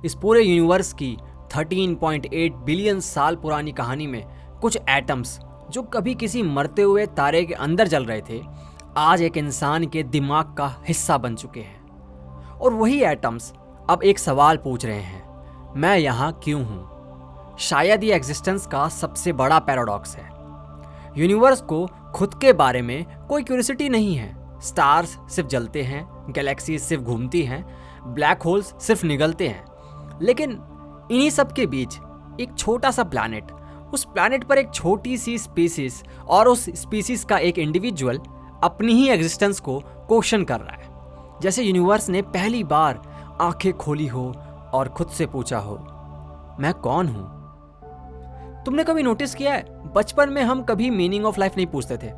इस पूरे यूनिवर्स की 13.8 बिलियन साल पुरानी कहानी में कुछ एटम्स जो कभी किसी मरते हुए तारे के अंदर जल रहे थे, आज एक इंसान के दिमाग का हिस्सा बन चुके हैं। और वही एटम्स अब एक सवाल पूछ रहे हैं, मैं यहाँ क्यों हूँ? शायद ये एग्जिस्टेंस का सबसे बड़ा पैराडॉक्स है। यूनिवर्स को खुद के बारे में कोई क्यूरियोसिटी नहीं है। स्टार्स सिर्फ जलते हैं, गैलेक्सीज सिर्फ घूमती हैं, ब्लैक होल्स सिर्फ निगलते हैं। लेकिन इन्हीं सब के बीच एक छोटा सा प्लैनेट, उस प्लैनेट पर एक छोटी सी स्पीसीज और उस स्पीसीज का एक इंडिविजुअल अपनी ही एग्जिस्टेंस को क्वेश्चन कर रहा है। जैसे यूनिवर्स ने पहली बार आंखें खोली हो और खुद से पूछा हो, मैं कौन हूं? तुमने कभी नोटिस किया है, बचपन में हम कभी मीनिंग ऑफ लाइफ नहीं पूछते थे।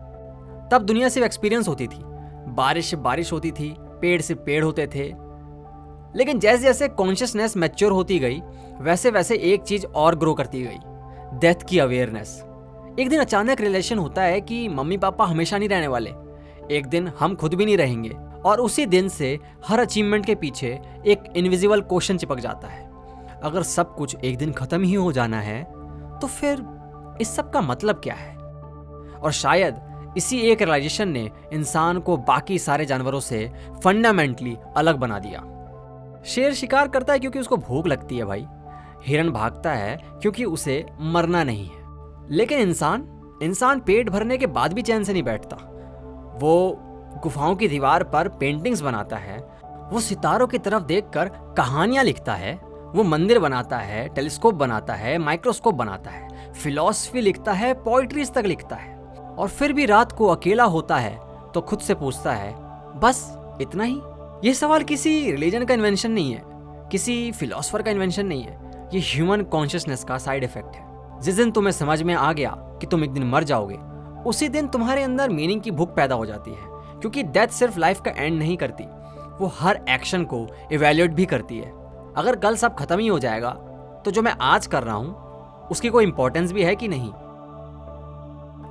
तब दुनिया सिर्फ एक्सपीरियंस होती थी, बारिश से बारिश होती थी, पेड़ से पेड़ होते थे। लेकिन जैसे जैसे कॉन्शियसनेस मैच्योर होती गई, वैसे वैसे एक चीज और ग्रो करती गई, डेथ की अवेयरनेस। एक दिन अचानक रियलाइजेशन होता है कि मम्मी पापा हमेशा नहीं रहने वाले, एक दिन हम खुद भी नहीं रहेंगे। और उसी दिन से हर अचीवमेंट के पीछे एक इनविजिबल क्वेश्चन चिपक जाता है, अगर सब कुछ एक दिन खत्म ही हो जाना है तो फिर इस सब का मतलब क्या है? और शायद इसी एक रियलाइजेशन ने इंसान को बाकी सारे जानवरों से फंडामेंटली अलग बना दिया। शेर शिकार करता है क्योंकि उसको भूख लगती है भाई, हिरन भागता है क्योंकि उसे मरना नहीं है। लेकिन इंसान पेट भरने के बाद भी चैन से नहीं बैठता। वो गुफाओं की दीवार पर पेंटिंग्स बनाता है, वो सितारों की तरफ देखकर कहानियां लिखता है, वो मंदिर बनाता है, टेलीस्कोप बनाता है, माइक्रोस्कोप बनाता है, फिलॉसफी लिखता है, पोइट्रीज तक लिखता है। और फिर भी रात को अकेला होता है तो खुद से पूछता है, बस इतना ही? यह सवाल किसी रिलीजन का इन्वेंशन नहीं है, किसी फिलोसफर का इन्वेंशन नहीं है, ये ह्यूमन कॉन्शियसनेस का साइड इफेक्ट है। जिस दिन तुम्हें समझ में आ गया कि तुम एक दिन मर जाओगे, उसी दिन तुम्हारे अंदर मीनिंग की भूख पैदा हो जाती है। क्योंकि डेथ सिर्फ लाइफ का एंड नहीं करती, वो हर एक्शन को इवैल्यूएट भी करती है। अगर कल सब खत्म ही हो जाएगा तो जो मैं आज कर रहा हूं उसकी कोई इंपॉर्टेंस भी है कि नहीं?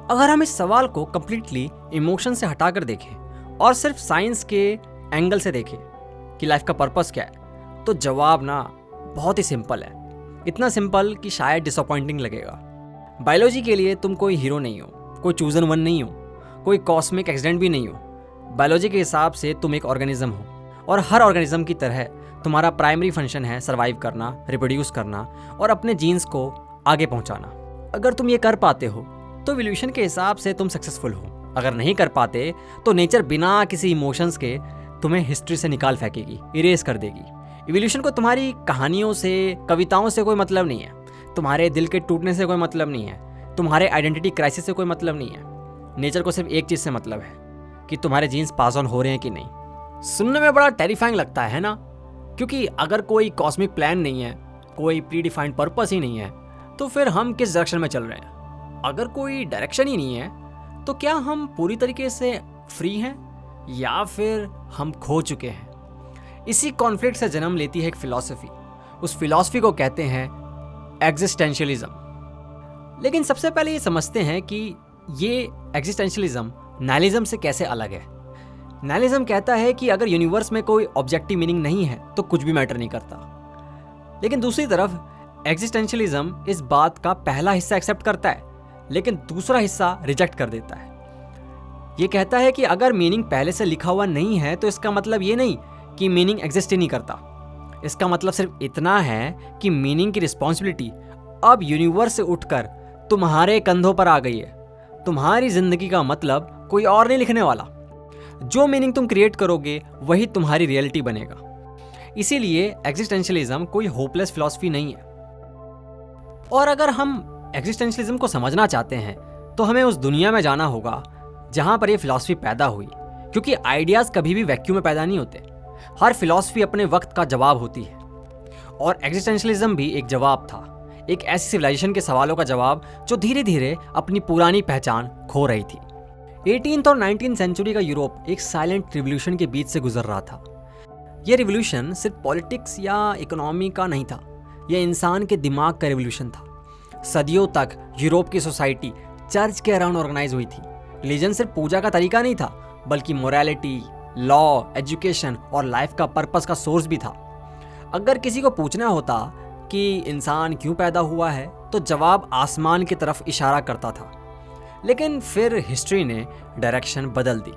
अगर हम इस सवाल को कंप्लीटली इमोशन से हटाकर देखें और सिर्फ साइंस के एंगल से देखें कि लाइफ का पर्पस क्या है, तो जवाब ना बहुत ही सिंपल है। इतना सिंपल कि शायद डिसअपॉइंटिंग लगेगा। बायोलॉजी के लिए तुम कोई हीरो नहीं हो, कोई चूजन वन नहीं हो, कोई कॉस्मिक एक्सीडेंट भी नहीं हो। बायोलॉजी के हिसाब से तुम एक ऑर्गेनिज्म हो और हर ऑर्गेनिज्म की तरह तुम्हारा प्राइमरी फंक्शन है सर्वाइव करना, रिप्रोड्यूस करना और अपने जीन्स को आगे पहुंचाना। अगर तुम ये कर पाते हो तो इवोल्यूशन के हिसाब से तुम सक्सेसफुल हो। अगर नहीं कर पाते तो नेचर बिना किसी इमोशंस के तुम्हें हिस्ट्री से निकाल फेंकेगी, इरेज कर देगी। इवोल्यूशन को तुम्हारी कहानियों से, कविताओं से कोई मतलब नहीं है, तुम्हारे दिल के टूटने से कोई मतलब नहीं है, तुम्हारे आइडेंटिटी क्राइसिस से कोई मतलब नहीं है। नेचर को सिर्फ एक चीज से मतलब है कि तुम्हारे जीन्स पास ऑन हो रहे हैं कि नहीं। सुनने में बड़ा टेरिफाइंग लगता है ना, क्योंकि अगर कोई कॉस्मिक प्लान नहीं है, कोई प्री डिफाइंड पर्पस ही नहीं है, तो फिर हम किस डायरेक्शन में चल रहे हैं? अगर कोई डायरेक्शन ही नहीं है तो क्या हम पूरी तरीके से फ्री हैं या फिर हम खो चुके हैं? इसी कॉन्फ्लिक्ट से जन्म लेती है एक फिलॉसफी। उस फिलॉसफी को कहते हैं एग्जिस्टेंशियलिज्म। लेकिन सबसे पहले ये समझते हैं कि ये एग्जिस्टेंशियलिज्म नाइलिज्म से कैसे अलग है। नाइलिज्म कहता है कि अगर यूनिवर्स में कोई ऑब्जेक्टिव मीनिंग नहीं है तो कुछ भी मैटर नहीं करता। लेकिन दूसरी तरफ एग्जिस्टेंशियलिज्म इस बात का पहला हिस्सा एक्सेप्ट करता है, लेकिन दूसरा हिस्सा रिजेक्ट कर देता है। ये कहता है कि अगर मीनिंग पहले से लिखा हुआ नहीं है तो इसका मतलब ये नहीं कि मीनिंग एग्जिस्ट ही नहीं करता। इसका मतलब सिर्फ इतना है कि मीनिंग की रिस्पॉन्सिबिलिटी अब यूनिवर्स से उठकर तुम्हारे कंधों पर आ गई है। तुम्हारी जिंदगी का मतलब कोई और नहीं लिखने वाला। जो मीनिंग तुम क्रिएट करोगे वही तुम्हारी रियलिटी बनेगा। इसीलिए एग्जिस्टेंशियलिज्म कोई होपलेस फिलॉसफी नहीं है। और अगर हम एग्जिस्टेंशियलिज्म को समझना चाहते हैं तो हमें उस दुनिया में जाना होगा जहां पर यह फिलॉसफी पैदा हुई, क्योंकि आइडियाज कभी भी वैक्यूम में पैदा नहीं होते। हर फिलॉसफी अपने वक्त का जवाब होती है और एग्जिस्टेंशियलिज्म भी एक जवाब था, एक ऐसी सिविलाइजेशन के सवालों का जवाब जो धीरे धीरे अपनी पुरानी पहचान खो रही थी। 18th और 19th सेंचुरी का यूरोप एक साइलेंट रिवॉल्यूशन के बीच से गुजर रहा था। यह रिवॉल्यूशन सिर्फ पॉलिटिक्स या इकोनॉमी का नहीं था, यह इंसान के दिमाग का रिवॉल्यूशन था। सदियों तक यूरोप की सोसाइटी चर्च के अराउंड ऑर्गेनाइज हुई थी। रिलीजन सिर्फ पूजा का तरीका नहीं था, बल्कि मोरालिटी, लॉ, एजुकेशन और लाइफ का पर्पस का सोर्स भी था। अगर किसी को पूछना होता कि इंसान क्यों पैदा हुआ है तो जवाब आसमान की तरफ इशारा करता था। लेकिन फिर हिस्ट्री ने डायरेक्शन बदल दी।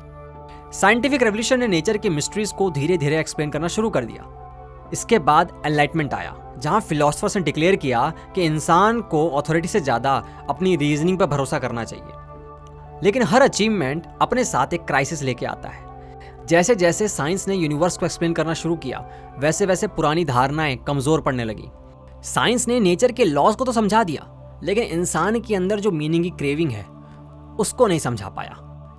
साइंटिफिक रेवोल्यूशन ने नेचर की मिस्ट्रीज को धीरे धीरे एक्सप्लेन करना शुरू कर दिया। इसके बाद एनलाइटमेंट आया, जहां फिलोसफर्स ने डिक्लेयर किया कि इंसान को अथॉरिटी से ज़्यादा अपनी रीजनिंग पर भरोसा करना चाहिए। लेकिन हर अचीवमेंट अपने साथ एक क्राइसिस लेके आता है। जैसे जैसे साइंस ने यूनिवर्स को एक्सप्लेन करना शुरू किया, वैसे वैसे पुरानी धारणाएं कमज़ोर पड़ने लगी। साइंस ने नेचर के लॉज को तो समझा दिया, लेकिन इंसान के अंदर जो मीनिंग की क्रेविंग है उसको नहीं समझा पाया।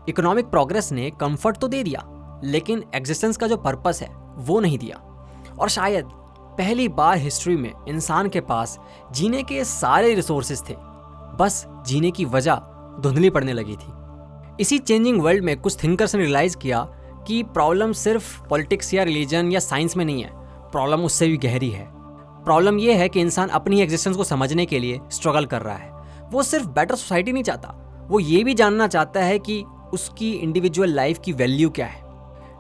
इकोनॉमिक प्रोग्रेस ने कंफर्ट तो दे दिया, लेकिन एग्जिस्टेंस का जो पर्पस है वो नहीं दिया। और शायद पहली बार हिस्ट्री में इंसान के पास जीने के सारे रिसोर्सेज थे, बस जीने की वजह धुंधली पड़ने लगी थी। इसी चेंजिंग वर्ल्ड में कुछ थिंकर्स ने रियलाइज किया कि प्रॉब्लम सिर्फ पॉलिटिक्स या रिलीजन या साइंस में नहीं है, प्रॉब्लम उससे भी गहरी है। प्रॉब्लम यह है कि इंसान अपनी एग्जिस्टेंस को समझने के लिए स्ट्रगल कर रहा है। वो सिर्फ बेटर सोसाइटी नहीं चाहता, वो ये भी जानना चाहता है कि उसकी इंडिविजुअल लाइफ की वैल्यू क्या है।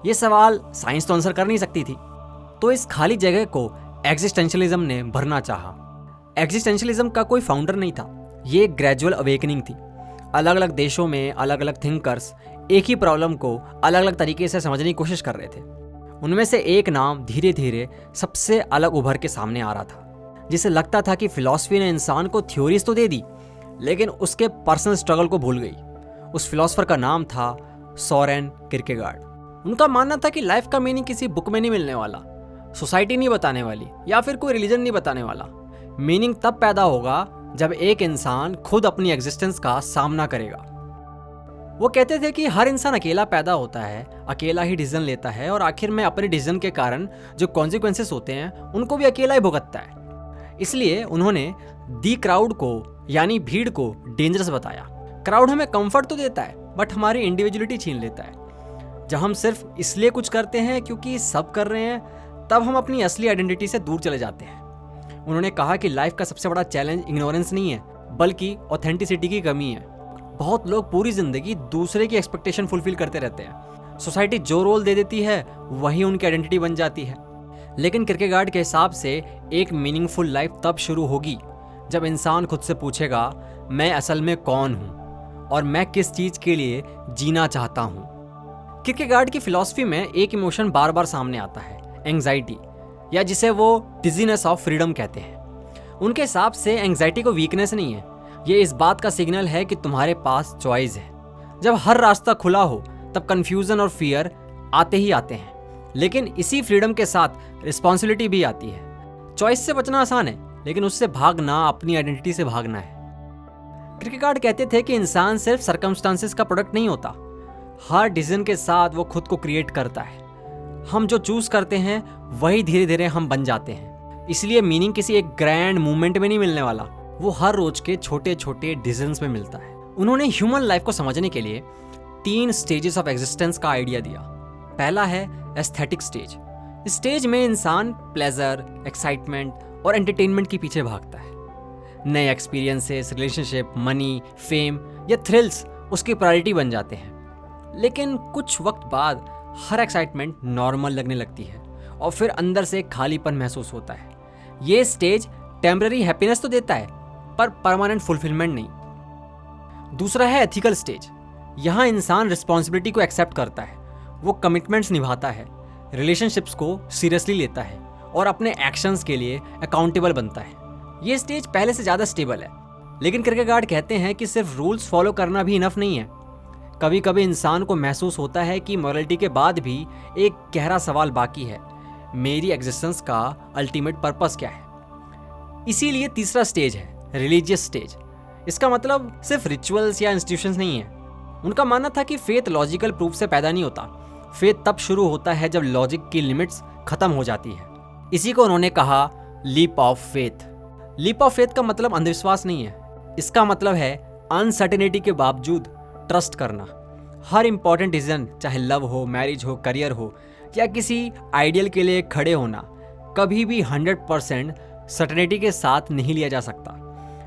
ये सवाल साइंस तो आंसर कर नहीं सकती थी, तो इस खाली जगह को एग्जिस्टेंशियलिज्म ने भरना चाहा। एग्जिस्टेंशियलिज्म का कोई फाउंडर नहीं था, ये एक ग्रेजुअल अवेकनिंग थी। अलग अलग देशों में अलग अलग थिंकर्स एक ही प्रॉब्लम को अलग अलग तरीके से समझने की कोशिश कर रहे थे। उनमें से एक नाम धीरे धीरे सबसे अलग उभर के सामने आ रहा था, जिसे लगता था कि फिलॉसफी ने इंसान को थ्योरीज तो दे दी, लेकिन उसके पर्सनल स्ट्रगल को भूल गई। उस फिलॉसफर का नाम था सोरेन किरकेगार्ड। उनका मानना था कि लाइफ का मीनिंग किसी बुक में नहीं मिलने वाला, सोसाइटी नहीं बताने वाली, या फिर कोई रिलीजन नहीं बताने वाला। मीनिंग तब पैदा होगा जब एक इंसान खुद अपनी एग्जिस्टेंस का सामना करेगा। वो कहते थे कि हर इंसान अकेला पैदा होता है, अकेला ही डिसीजन लेता है, और आखिर में अपने डिसीजन के कारण जो कॉन्सिक्वेंसेस होते हैं उनको भी अकेला ही भुगतता है। इसलिए उन्होंने दी क्राउड को, यानी भीड़ को, डेंजरस बताया। क्राउड हमें कंफर्ट तो देता है, बट हमारी इंडिविजुअलिटी छीन लेता है। जब हम सिर्फ इसलिए कुछ करते हैं क्योंकि सब कर रहे हैं, तब हम अपनी असली आइडेंटिटी से दूर चले जाते हैं। उन्होंने कहा कि लाइफ का सबसे बड़ा चैलेंज इग्नोरेंस नहीं है, बल्कि ऑथेंटिसिटी की कमी है। बहुत लोग पूरी जिंदगी दूसरे की एक्सपेक्टेशन फुलफिल करते रहते हैं। सोसाइटी जो रोल दे देती है वही उनकी आइडेंटिटी बन जाती है। लेकिन किरकेगार्ड के हिसाब से एक मीनिंगफुल लाइफ तब शुरू होगी जब इंसान खुद से पूछेगा, मैं असल में कौन हूँ और मैं किस चीज़ के लिए जीना चाहता हूँ। किरकेगार्ड की फिलॉसफी में एक इमोशन बार बार सामने आता है, एंग्जाइटी, या जिसे वो डिजीनेस ऑफ फ्रीडम कहते हैं। उनके हिसाब से एंग्जाइटी को वीकनेस नहीं है, ये इस बात का सिग्नल है कि तुम्हारे पास चॉइस है। जब हर रास्ता खुला हो तब कंफ्यूजन और फियर आते ही आते हैं, लेकिन इसी फ्रीडम के साथ रिस्पॉन्सिबिलिटी भी आती है। चॉइस से बचना आसान है, लेकिन उससे भागना अपनी आइडेंटिटी से भागना है। किरकेगार्ड कहते थे कि इंसान सिर्फ सर्कमस्टांसेस का प्रोडक्ट नहीं होता, हर डिसीजन के साथ वो खुद को क्रिएट करता है। हम जो चूज करते हैं वही धीरे धीरे हम बन जाते हैं। इसलिए मीनिंग किसी एक ग्रैंड मूवमेंट में नहीं मिलने वाला, वो हर रोज के छोटे छोटे डिसीजंस में मिलता है। उन्होंने ह्यूमन लाइफ को समझने के लिए 3 स्टेजेस ऑफ एग्जिस्टेंस का आइडिया दिया। पहला है एस्थेटिक स्टेज। इस स्टेज में इंसान प्लेजर, एक्साइटमेंट और एंटरटेनमेंट के पीछे भागता है। नए एक्सपीरियंसेस, रिलेशनशिप, मनी, फेम या थ्रिल्स उसकी प्रायोरिटी बन जाते हैं। लेकिन कुछ वक्त बाद हर एक्साइटमेंट नॉर्मल लगने लगती है और फिर अंदर से खालीपन महसूस होता है। ये स्टेज टेम्पररी हैप्पीनेस तो देता है, पर परमानेंट फुलफिलमेंट नहीं। दूसरा है एथिकल स्टेज। यहाँ इंसान रिस्पॉन्सिबिलिटी को एक्सेप्ट करता है, वो कमिटमेंट्स निभाता है, रिलेशनशिप्स को सीरियसली लेता है और अपने एक्शंस के लिए अकाउंटेबल बनता है। ये स्टेज पहले से ज़्यादा स्टेबल है। लेकिन किरकेगार्ड कहते हैं कि सिर्फ रूल्स फॉलो करना भी इनफ नहीं है। कभी कभी इंसान को महसूस होता है कि मॉरलिटी के बाद भी एक गहरा सवाल बाकी है, मेरी एग्जिस्टेंस का अल्टीमेट पर्पस क्या है। इसीलिए तीसरा स्टेज है रिलीजियस स्टेज। इसका मतलब सिर्फ रिचुअल्स या इंस्टीट्यूशंस नहीं है। उनका मानना था कि फेथ लॉजिकल प्रूफ से पैदा नहीं होता, फेथ तब शुरू होता है जब लॉजिक की लिमिट्स खत्म हो जाती है। इसी को उन्होंने कहा leap of faith. Leap of faith का मतलब अंधविश्वास नहीं है, इसका मतलब है अनसर्टेनिटी के बावजूद ट्रस्ट करना। हर इंपॉर्टेंट डिसीजन, चाहे लव हो, मैरिज हो, करियर हो या किसी आइडियल के लिए खड़े होना, कभी भी 100% सर्टेनिटी के साथ नहीं लिया जा सकता।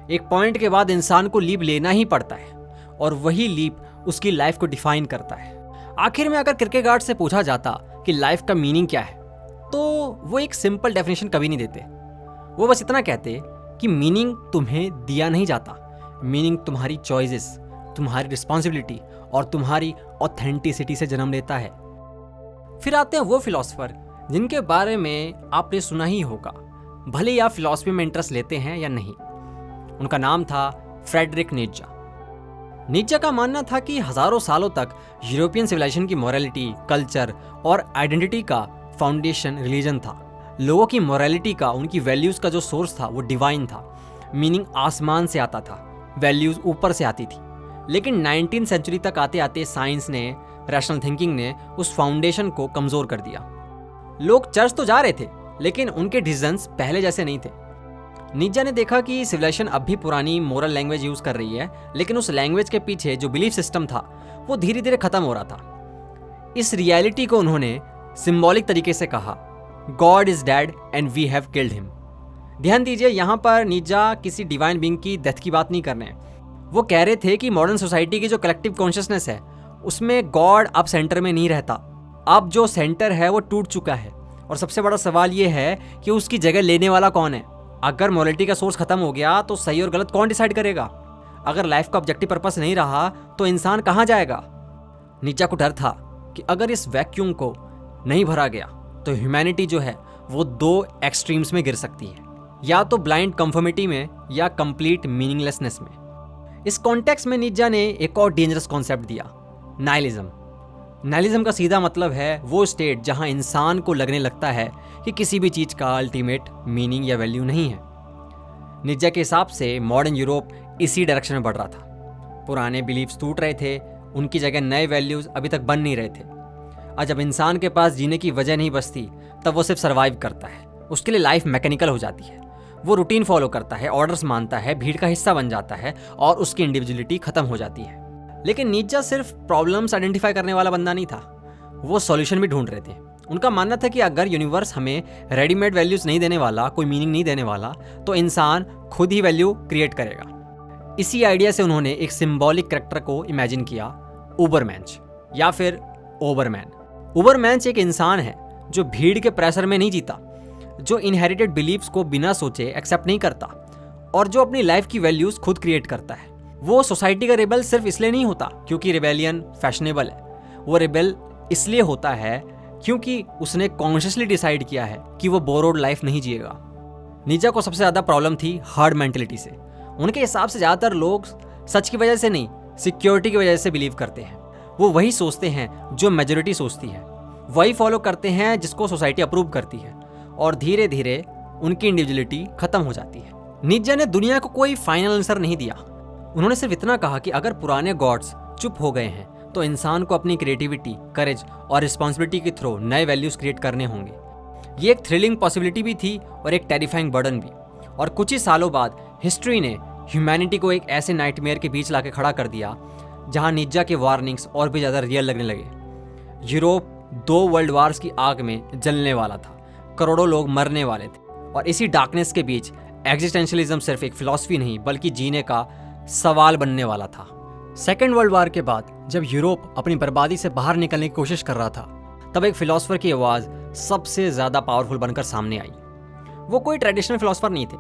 एक पॉइंट के बाद इंसान को लीप लेना ही पड़ता है और वही लीप उसकी लाइफ को डिफाइन करता है। आखिर में अगर किरकेगार्ड से पूछा जाता कि लाइफ का मीनिंग क्या है, तो वो एक सिंपल डेफिनेशन कभी नहीं देते। वो बस इतना कहते कि मीनिंग तुम्हें दिया नहीं जाता, मीनिंग तुम्हारी चॉइसेस, तुम्हारी रिस्पॉन्सिबिलिटी और तुम्हारी ऑथेंटिसिटी से जन्म लेता है। फिर आते हैं वो फिलोसोफर जिनके बारे में आपने सुना ही होगा, भले ही आप फिलॉसफी में इंटरेस्ट लेते हैं या नहीं। उनका नाम था फ्रेडरिक नीत्शे। नीत्शे का मानना था कि हजारों सालों तक यूरोपियन सिविलाइजेशन की मोरालिटी, कल्चर और आइडेंटिटी का फाउंडेशन रिलीजन था। लोगों की मोरालिटी का, उनकी वैल्यूज का जो सोर्स था वो डिवाइन था, मीनिंग आसमान से आता था, वैल्यूज ऊपर से आती थी। लेकिन 19वीं सेंचुरी तक आते आते साइंस ने, रैशनल थिंकिंग ने उस फाउंडेशन को कमजोर कर दिया। लोग चर्च तो जा रहे थे लेकिन उनके डिसीजंस पहले जैसे नहीं थे। नीत्शे ने देखा कि सिविलाइजेशन अब भी पुरानी मोरल लैंग्वेज यूज कर रही है, लेकिन उस लैंग्वेज के पीछे जो बिलीफ सिस्टम था वो धीरे धीरे खत्म हो रहा था। इस रियलिटी को उन्होंने सिंबॉलिक तरीके से कहा, God is dead and we have killed him. ध्यान दीजिए, यहाँ पर नीत्शे किसी डिवाइन बीइंग की डेथ की बात नहीं कर रहे हैं। वो कह रहे थे कि मॉडर्न सोसाइटी की जो कलेक्टिव कॉन्शियसनेस है उसमें गॉड अब सेंटर में नहीं रहता। अब जो सेंटर है वो टूट चुका है और सबसे बड़ा सवाल ये है कि उसकी जगह लेने वाला कौन है। अगर मोरालिटी का सोर्स खत्म हो गया तो सही और गलत कौन डिसाइड करेगा? अगर लाइफ का ऑब्जेक्टिव पर्पस नहीं रहा तो इंसान कहाँ जाएगा? नीत्शे को डर था कि अगर इस वैक्यूम को नहीं भरा गया तो ह्यूमैनिटी जो है वो दो एक्सट्रीम्स में गिर सकती है, या तो ब्लाइंड कंफर्मिटी में या कंप्लीट मीनिंगलेसनेस में। इस कॉन्टेक्स्ट में नीत्शे ने एक और डेंजरस कॉन्सेप्ट दिया, नाइलिज्म। नाइलिज्म का सीधा मतलब है वो स्टेट जहां इंसान को लगने लगता है कि किसी भी चीज का अल्टीमेट मीनिंग या वैल्यू नहीं है। नीत्शे के हिसाब से मॉडर्न यूरोप इसी डायरेक्शन में बढ़ रहा था। पुराने बिलीफ्स टूट रहे थे, उनकी जगह नए वैल्यूज अभी तक बन नहीं रहे थे। और जब इंसान के पास जीने की वजह नहीं बचती तब वो सिर्फ सर्वाइव करता है। उसके लिए लाइफ मैकेनिकल हो जाती है। वो रूटीन फॉलो करता है, ऑर्डर्स मानता है, भीड़ का हिस्सा बन जाता है और उसकी इंडिविजुअलिटी खत्म हो जाती है। लेकिन नीत्शे सिर्फ प्रॉब्लम्स आइडेंटिफाई करने वाला बंदा नहीं था, वो सॉल्यूशन भी ढूंढ रहे थे। उनका मानना था कि अगर यूनिवर्स हमें रेडीमेड वैल्यूज नहीं देने वाला, कोई मीनिंग नहीं देने वाला, तो इंसान खुद ही वैल्यू क्रिएट करेगा। इसी आइडिया से उन्होंने एक सिंबॉलिक कैरेक्टर को इमेजिन किया, उबरमेंश या फिर ओबरमैन। उबरमेंश एक इंसान है जो भीड़ के प्रेशर में नहीं जीता, जो इनहेरिटेड बिलीव्स को बिना सोचे एक्सेप्ट नहीं करता और जो अपनी लाइफ की वैल्यूज खुद क्रिएट करता है। वो सोसाइटी का रिबेल सिर्फ इसलिए नहीं होता क्योंकि रिबेलियन फैशनेबल है, वो रिबेल इसलिए होता है क्योंकि उसने कॉन्शियसली डिसाइड किया है कि वो बोरोड लाइफ नहीं जिएगा। नीत्शे को सबसे ज्यादा प्रॉब्लम थी हर्ड मेंटेलिटी से। उनके हिसाब से ज्यादातर लोग सच की वजह से नहीं, सिक्योरिटी की वजह से बिलीव करते हैं। वो वही सोचते हैं जो मेजोरिटी सोचती है, वही फॉलो करते हैं जिसको सोसाइटी अप्रूव करती है, और धीरे धीरे उनकी इंडिविजुअलिटी खत्म हो जाती है। नीत्शे ने दुनिया को कोई फाइनल आंसर नहीं दिया। उन्होंने सिर्फ इतना कहा कि अगर पुराने गॉड्स चुप हो गए हैं तो इंसान को अपनी क्रिएटिविटी, करेज और रिस्पॉन्सिबिलिटी के थ्रू नए वैल्यूज क्रिएट करने होंगे। ये एक थ्रिलिंग पॉसिबिलिटी भी थी और एक टेरिफाइंग बर्डन भी। और कुछ ही सालों बाद हिस्ट्री ने ह्यूमैनिटी को एक ऐसे नाइटमेयर के बीच लाके खड़ा कर दिया जहां नीत्शे के वार्निंग्स और भी ज्यादा रियल लगने लगे। यूरोप 2 वर्ल्ड वार्स की आग में जलने वाला था, करोड़ों लोग मरने वाले थे, और इसी डार्कनेस के बीच एग्जिस्टेंशियलिज्म सिर्फ एक फिलॉसफी नहीं बल्कि जीने का सवाल बनने वाला था। सेकेंड वर्ल्ड वार के बाद जब यूरोप अपनी बर्बादी से बाहर निकलने की कोशिश कर रहा था, तब एक फिलोसोफर की आवाज सबसे ज्यादा पावरफुल बनकर सामने आई। वो कोई ट्रेडिशनल फिलोसोफर नहीं थे,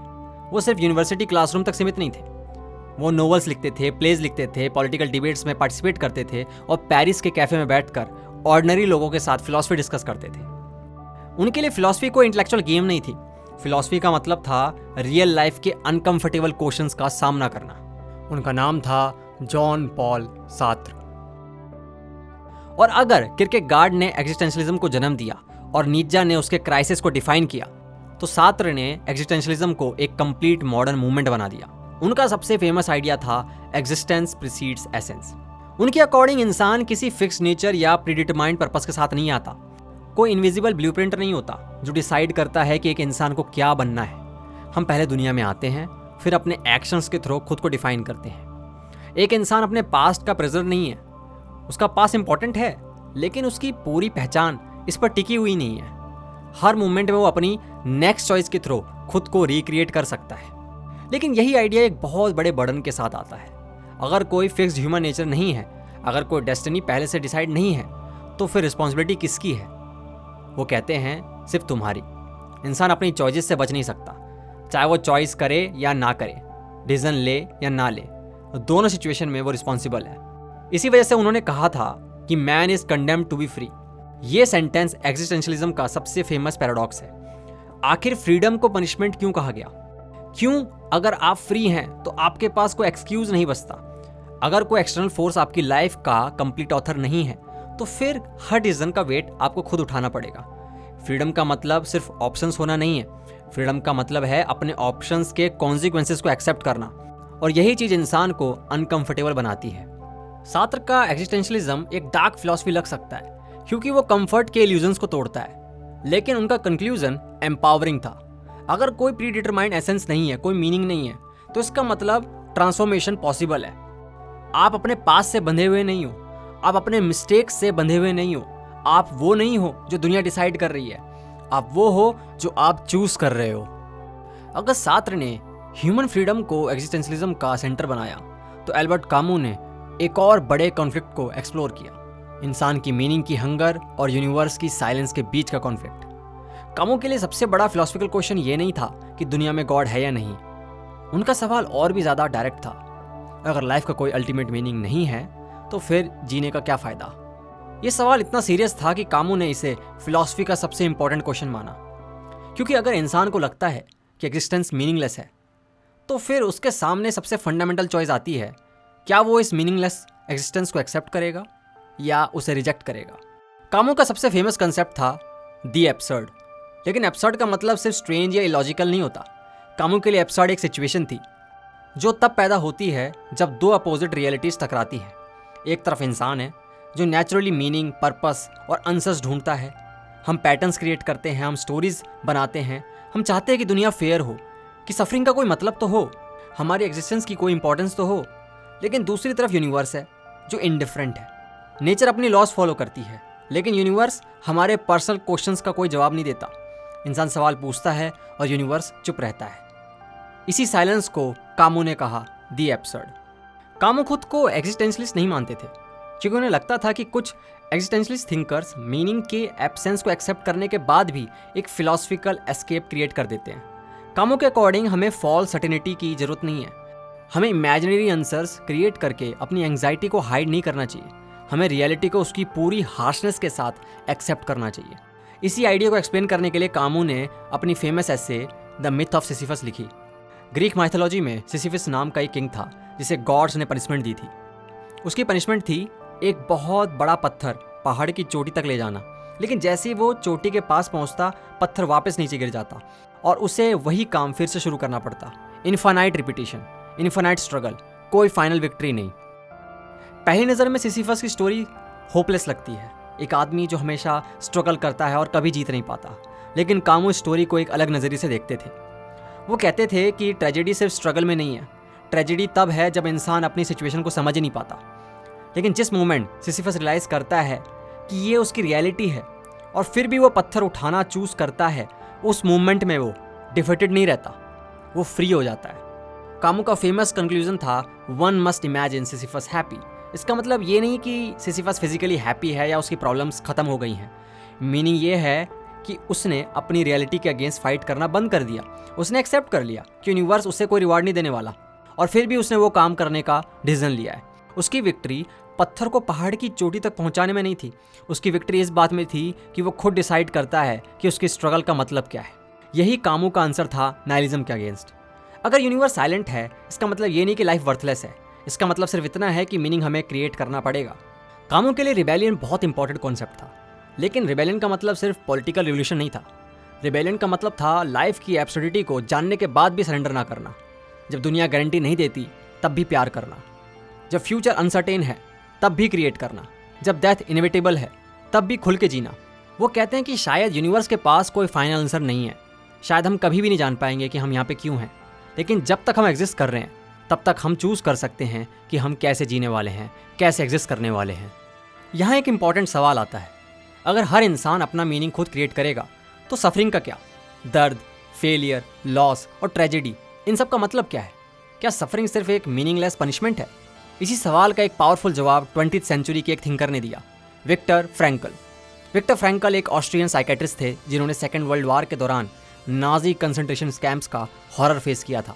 वो सिर्फ यूनिवर्सिटी क्लासरूम तक सीमित नहीं थे। वो नोवेल्स लिखते थे, प्लेज लिखते थे, पॉलिटिकल डिबेट्स में पार्टिसिपेट करते थे और पेरिस के कैफे में बैठकर ऑर्डिनरी लोगों के साथ फिलॉसफी डिस्कस करते थे। उनके लिए फिलॉसफी कोई इंटेलेक्चुअल गेम नहीं थी। फिलॉसफी का मतलब था रियल लाइफ के अनकंफर्टेबल क्वेश्चंस का सामना करना। उनका नाम था जॉन पॉल सार्त्र। और अगर किरकेगार्ड ने एग्जिस्टेंशियलिज्म को जन्म दिया और नीत्शे ने उसके क्राइसिस को डिफाइन किया, तो सार्त्र ने एग्जिस्टेंशियलिज्म को एक कंप्लीट मॉडर्न मूवमेंट बना दिया। उनका सबसे फेमस आइडिया था एग्जिस्टेंस प्रीसीड्स एसेंस। उनके अकॉर्डिंग इंसान किसी फिक्स नेचर या प्रीडिटरमाइंड पर्पस के साथ नहीं आता। कोई इनविजिबल ब्लूप्रिंट नहीं होता जो डिसाइड करता है कि एक इंसान को क्या बनना है। हम पहले दुनिया में आते हैं, फिर अपने एक्शंस के थ्रू खुद को डिफाइन करते हैं। एक इंसान अपने पास्ट का प्रेजर नहीं है। उसका पास्ट इंपॉर्टेंट है लेकिन उसकी पूरी पहचान इस पर टिकी हुई नहीं है। हर मोमेंट में वो अपनी नेक्स्ट चॉइस के थ्रू खुद को रिक्रिएट कर सकता है। लेकिन यही आइडिया एक बहुत बड़े बर्डन के साथ आता है। अगर कोई फिक्स्ड ह्यूमन नेचर नहीं है, अगर कोई डेस्टिनी पहले से डिसाइड नहीं है, तो फिर रिस्पॉन्सिबिलिटी किसकी है? वो कहते हैं सिर्फ तुम्हारी। इंसान अपनी चॉइसेस से बच नहीं सकता, चाहे वो चॉइस करे या ना करे, डिसीजन ले या ना ले, दोनों सिचुएशन में वो रिस्पॉन्सिबल है। इसी वजह से उन्होंने कहा था कि man is condemned to be free. ये सेंटेंस एग्जिस्टेंशलिज्म का सबसे फेमस पैराडॉक्स है। आखिर फ्रीडम को पनिशमेंट क्यों कहा गया? क्यों? अगर आप फ्री हैं तो आपके पास कोई एक्सक्यूज नहीं बचता। अगर कोई एक्सटर्नल फोर्स आपकी लाइफ का कंप्लीट ऑथर नहीं है तो फिर हर डिसीजन का वेट आपको खुद उठाना पड़ेगा। फ्रीडम का मतलब सिर्फ ऑप्शंस होना नहीं है, फ्रीडम का मतलब है अपने ऑप्शंस के कॉन्सिक्वेंसेस को एक्सेप्ट करना, और यही चीज इंसान को अनकंफर्टेबल बनाती है। सार्त्र का एग्जिस्टेंशलिज्म एक डार्क फिलॉसफी लग सकता है क्योंकि वो कंफर्ट के इल्यूजन्स को तोड़ता है, लेकिन उनका कंक्लूजन एम्पावरिंग था। अगर कोई प्री डिटरमाइंड एसेंस नहीं है, कोई मीनिंग नहीं है, तो इसका मतलब ट्रांसफॉर्मेशन पॉसिबल है। आप अपने पास से बंधे हुए नहीं हो, आप अपने मिस्टेक्स से बंधे हुए नहीं हो, आप वो नहीं हो जो दुनिया डिसाइड कर रही है, आप वो हो जो आप चूज कर रहे हो। अगर सार्त्र ने ह्यूमन फ्रीडम को एग्जिस्टेंशलिज्म का सेंटर बनाया तो एल्बर्ट कामू ने एक और बड़े कॉन्फ्लिक्ट को एक्सप्लोर किया, इंसान की मीनिंग की हंगर और यूनिवर्स की साइलेंस के बीच का कॉन्फ्लिक्ट। कामू के लिए सबसे बड़ा फिलोसफिकल क्वेश्चन ये नहीं था कि दुनिया में गॉड है या नहीं, उनका सवाल और भी ज़्यादा डायरेक्ट था। अगर लाइफ का कोई अल्टीमेट मीनिंग नहीं है तो फिर जीने का क्या फ़ायदा? ये सवाल इतना सीरियस था कि कामू ने इसे फिलॉसफी का सबसे इंपॉर्टेंट क्वेश्चन माना, क्योंकि अगर इंसान को लगता है कि एग्जिस्टेंस मीनिंगलेस है तो फिर उसके सामने सबसे फंडामेंटल चॉइस आती है, क्या वो इस मीनिंगलेस एग्जिस्टेंस को एक्सेप्ट करेगा या उसे रिजेक्ट करेगा। कामू का सबसे फेमस कंसेप्ट था दी एब्सर्ड, लेकिन एब्सर्ड का मतलब सिर्फ स्ट्रेंज या इलॉजिकल नहीं होता। कामू के लिए एब्सर्ड एक सिचुएशन थी जो तब पैदा होती है जब दो अपोजिट रियलिटीज टकराती हैं। एक तरफ इंसान है जो नेचुरली मीनिंग, पर्पस और आंसर्स ढूंढता है। हम पैटर्न्स क्रिएट करते हैं, हम स्टोरीज बनाते हैं, हम चाहते हैं कि दुनिया फेयर हो, कि सफरिंग का कोई मतलब तो हो, हमारी एग्जिस्टेंस की कोई इंपॉर्टेंस तो हो। लेकिन दूसरी तरफ यूनिवर्स है जो इनडिफरेंट है। नेचर अपनी लॉज फॉलो करती है, लेकिन यूनिवर्स हमारे पर्सनल क्वेश्चंस का कोई जवाब नहीं देता। इंसान सवाल पूछता है और यूनिवर्स चुप रहता है। इसी साइलेंस को कामू ने कहा दी एब्सर्ड। कामू खुद को एग्जिस्टेंशलिस्ट नहीं मानते थे, क्योंकि उन्हें लगता था कि कुछ एग्जिस्टेंशलिस्ट थिंकर्स मीनिंग के एब्सेंस को एक्सेप्ट करने के बाद भी एक फिलोसफिकल एस्केप क्रिएट कर देते हैं। कामू के अकॉर्डिंग हमें फॉल्स सर्टेनिटी की जरूरत नहीं है, हमें इमेजिनरी आंसर्स क्रिएट करके अपनी एंग्जाइटी को हाइड नहीं करना चाहिए, हमें रियलिटी को उसकी पूरी हार्शनेस के साथ एक्सेप्ट करना चाहिए। इसी आइडिया को एक्सप्लेन करने के लिए कामू ने अपनी famous essay the myth of Sisyphus लिखी। ग्रीक माइथोलॉजी में सिसिफस नाम का एक किंग था जिसे गॉड्स ने पनिशमेंट दी थी। उसकी पनिशमेंट थी एक बहुत बड़ा पत्थर पहाड़ की चोटी तक ले जाना, लेकिन जैसे ही वो चोटी के पास पहुंचता पत्थर वापस नीचे गिर जाता और उसे वही काम फिर से शुरू करना पड़ता। इनफाइनाइट रिपीटिशन, इनफाइनाइट स्ट्रगल, कोई फाइनल विक्ट्री नहीं। पहली नज़र में सिसिफस की स्टोरी होपलेस लगती है, एक आदमी जो हमेशा स्ट्रगल करता है और कभी जीत नहीं पाता। लेकिन कामू स्टोरी को एक अलग नज़रिए से देखते थे। वो कहते थे कि ट्रेजेडी सिर्फ स्ट्रगल में नहीं है, ट्रेजेडी तब है जब इंसान अपनी सिचुएशन को समझ ही नहीं पाता। लेकिन जिस मोमेंट सिसिफस रियलाइज़ करता है कि ये उसकी रियलिटी है और फिर भी वो पत्थर उठाना चूज़ करता है, उस मोमेंट में वो डिफीटेड नहीं रहता, वो फ्री हो जाता है। कामू का फेमस कंक्लूजन था one must imagine Sisyphus happy. इसका मतलब ये नहीं कि सिसिफस फिजिकली हैप्पी है या उसकी प्रॉब्लम्स खत्म हो गई हैं। मीनिंग ये है कि उसने अपनी रियलिटी के अगेंस्ट फाइट करना बंद कर दिया। उसने एक्सेप्ट कर लिया कि यूनिवर्स उसे कोई रिवार्ड नहीं देने वाला, और फिर भी उसने वो काम करने का डिसीजन लिया है। उसकी विक्ट्री पत्थर को पहाड़ की चोटी तक पहुंचाने में नहीं थी, उसकी विक्ट्री इस बात में थी कि वो खुद डिसाइड करता है कि उसकी स्ट्रगल का मतलब क्या है। यही कामू का आंसर था नाइलिज्म के अगेंस्ट। अगर यूनिवर्स साइलेंट है इसका मतलब ये नहीं कि लाइफ वर्थलेस है, इसका मतलब सिर्फ इतना है कि मीनिंग हमें क्रिएट करना पड़ेगा। कामू के लिए रिबेलियन बहुत इंपॉर्टेंट कॉन्सेप्ट था, लेकिन रिबेलियन का मतलब सिर्फ पॉलिटिकल रिवोल्यूशन नहीं था। रिबेलियन का मतलब था लाइफ की एब्सर्डिटी को जानने के बाद भी सरेंडर ना करना। जब दुनिया गारंटी नहीं देती तब भी प्यार करना, जब फ्यूचर अनसर्टेन है तब भी क्रिएट करना, जब डेथ इनएविटेबल है तब भी खुल के जीना। वो कहते हैं कि शायद यूनिवर्स के पास कोई फाइनल आंसर नहीं है, शायद हम कभी भी नहीं जान पाएंगे कि हम यहाँ पे क्यों हैं, लेकिन जब तक हम एग्जिस्ट कर रहे हैं तब तक हम चूज़ कर सकते हैं कि हम कैसे जीने वाले हैं, कैसे एग्जिस्ट करने वाले हैं। यहाँ एक इम्पॉर्टेंट सवाल आता है, अगर हर इंसान अपना मीनिंग खुद क्रिएट करेगा तो सफरिंग का क्या? दर्द, फेलियर, लॉस और ट्रेजेडी, इन सब का मतलब क्या है? क्या सफरिंग सिर्फ एक मीनिंगलेस पनिशमेंट है? इसी सवाल का एक पावरफुल जवाब 20th सेंचुरी के एक थिंकर ने दिया, विक्टर फ्रैंकल। विक्टर फ्रैंकल एक ऑस्ट्रियन साइकेट्रिस्ट थे जिन्होंने सेकेंड वर्ल्ड वॉर के दौरान नाजी कंसंट्रेशन कैंप्स का हॉरर फेस किया था।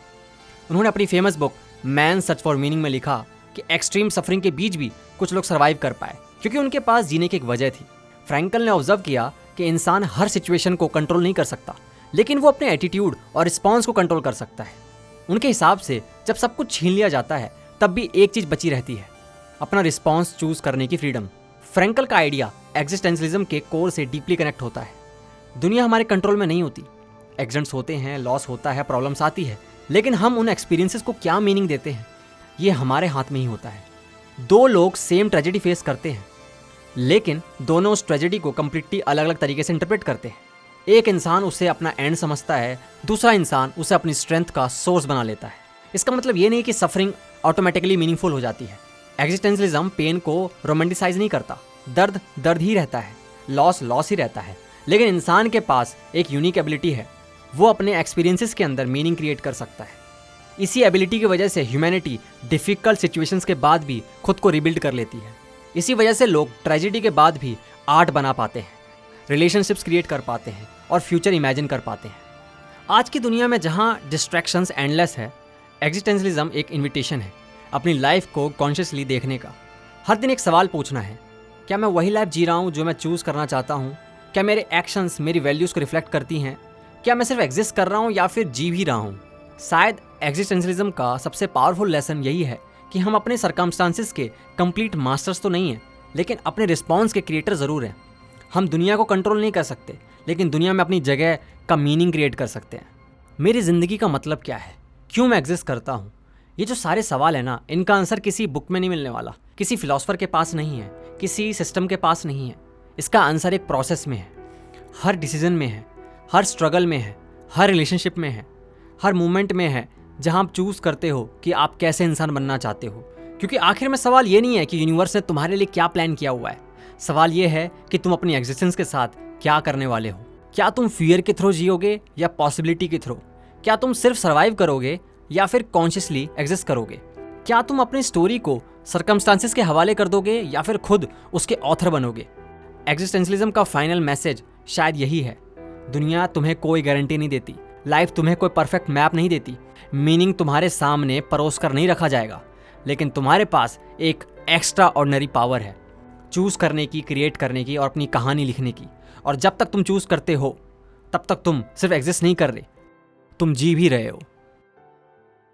उन्होंने अपनी famous book man search for meaning में लिखा कि एक्सट्रीम सफरिंग के बीच भी कुछ लोग सर्वाइव कर पाए क्योंकि उनके पास जीने की एक वजह थी। फ्रैंकल ने ऑब्जर्व किया कि इंसान हर सिचुएशन को कंट्रोल नहीं कर सकता, लेकिन वो अपने एटीट्यूड और रिस्पॉन्स को कंट्रोल कर सकता है। उनके हिसाब से जब सब कुछ छीन लिया जाता है तब भी एक चीज़ बची रहती है, अपना रिस्पॉन्स चूज करने की फ्रीडम। फ्रैंकल का आइडिया एग्जिस्टेंशलिज्म के कोर से डीपली कनेक्ट होता है। दुनिया हमारे कंट्रोल में नहीं होती, एक्सीडेंट्स होते हैं, लॉस होता है, प्रॉब्लम्स आती है, लेकिन हम उन एक्सपीरियंसेस को क्या मीनिंग देते हैं ये हमारे हाथ में ही होता है। दो लोग सेम ट्रेजेडी फेस करते हैं, लेकिन दोनों उस ट्रेजेडी को कम्प्लीटली अलग अलग तरीके से इंटरप्रेट करते हैं। एक इंसान उसे अपना एंड समझता है, दूसरा इंसान उसे अपनी स्ट्रेंथ का सोर्स बना लेता है। इसका मतलब ये नहीं कि सफरिंग ऑटोमेटिकली मीनिंगफुल हो जाती है। एग्जिस्टेंशलिज्म पेन को रोमांटिसाइज नहीं करता, दर्द दर्द ही रहता है, लॉस लॉस ही रहता है, लेकिन इंसान के पास एक यूनिक एबिलिटी है, वो अपने एक्सपीरियंसेस के अंदर मीनिंग क्रिएट कर सकता है। इसी एबिलिटी की वजह से ह्यूमैनिटी डिफिकल्ट सिचुएशंस के बाद भी खुद को रिबिल्ड कर लेती है। इसी वजह से लोग ट्रेजेडी के बाद भी आर्ट बना पाते हैं, रिलेशनशिप्स क्रिएट कर पाते हैं और फ्यूचर इमेजिन कर पाते हैं। आज की दुनिया में जहाँ डिस्ट्रैक्शंस एंडलेस है, एग्जिस्टेंशलिज्म एक इन्विटेशन है अपनी लाइफ को कॉन्शियसली देखने का। हर दिन एक सवाल पूछना है, क्या मैं वही लाइफ जी रहा हूँ जो मैं चूज़ करना चाहता हूँ? क्या मेरे एक्शंस मेरी वैल्यूज़ को रिफ्लेक्ट करती हैं? क्या मैं सिर्फ एग्जिस्ट कर रहा हूँ या फिर जी भी रहा हूँ? शायद एग्जिस्टेंशलिज्म का सबसे पावरफुल लेसन यही है कि हम अपने सर्कमस्टांसिस के कंप्लीट मास्टर्स तो नहीं हैं, लेकिन अपने रिस्पॉन्स के क्रिएटर ज़रूर हैं। हम दुनिया को कंट्रोल नहीं कर सकते, लेकिन दुनिया में अपनी जगह का मीनिंग क्रिएट कर सकते हैं। मेरी ज़िंदगी का मतलब क्या है? क्यों मैं एग्जिस्ट करता हूँ? ये जो सारे सवाल है ना, इनका आंसर किसी बुक में नहीं मिलने वाला, किसी फिलोसफर के पास नहीं है, किसी सिस्टम के पास नहीं है। इसका आंसर एक प्रोसेस में है, हर डिसीजन में है, हर स्ट्रगल में है, हर रिलेशनशिप में है, हर मोमेंट में है जहां आप चूज़ करते हो कि आप कैसे इंसान बनना चाहते हो। क्योंकि आखिर में सवाल ये नहीं है कि यूनिवर्स ने तुम्हारे लिए क्या प्लान किया हुआ है, सवाल ये है कि तुम अपनी एग्जिस्टेंस के साथ क्या करने वाले हो। क्या तुम फियर के थ्रू जियोगे या पॉसिबिलिटी के थ्रू? क्या तुम सिर्फ सर्वाइव करोगे या फिर कॉन्शियसली एग्जिस्ट करोगे? क्या तुम अपनी स्टोरी को सर्कमस्टांसिस के हवाले कर दोगे या फिर खुद उसके ऑथर बनोगे? एग्जिस्टेंशलिज्म का फाइनल मैसेज शायद यही है, दुनिया तुम्हें कोई गारंटी नहीं देती, लाइफ तुम्हें कोई परफेक्ट मैप नहीं देती, मीनिंग तुम्हारे सामने परोस कर नहीं रखा जाएगा, लेकिन तुम्हारे पास एक एक्स्ट्रा ऑर्डिनरी पावर है चूज़ करने की, क्रिएट करने की और अपनी कहानी लिखने की। और जब तक तुम चूज़ करते हो तब तक तुम सिर्फ एग्जिस्ट नहीं कर रहे, तुम जी भी रहे हो।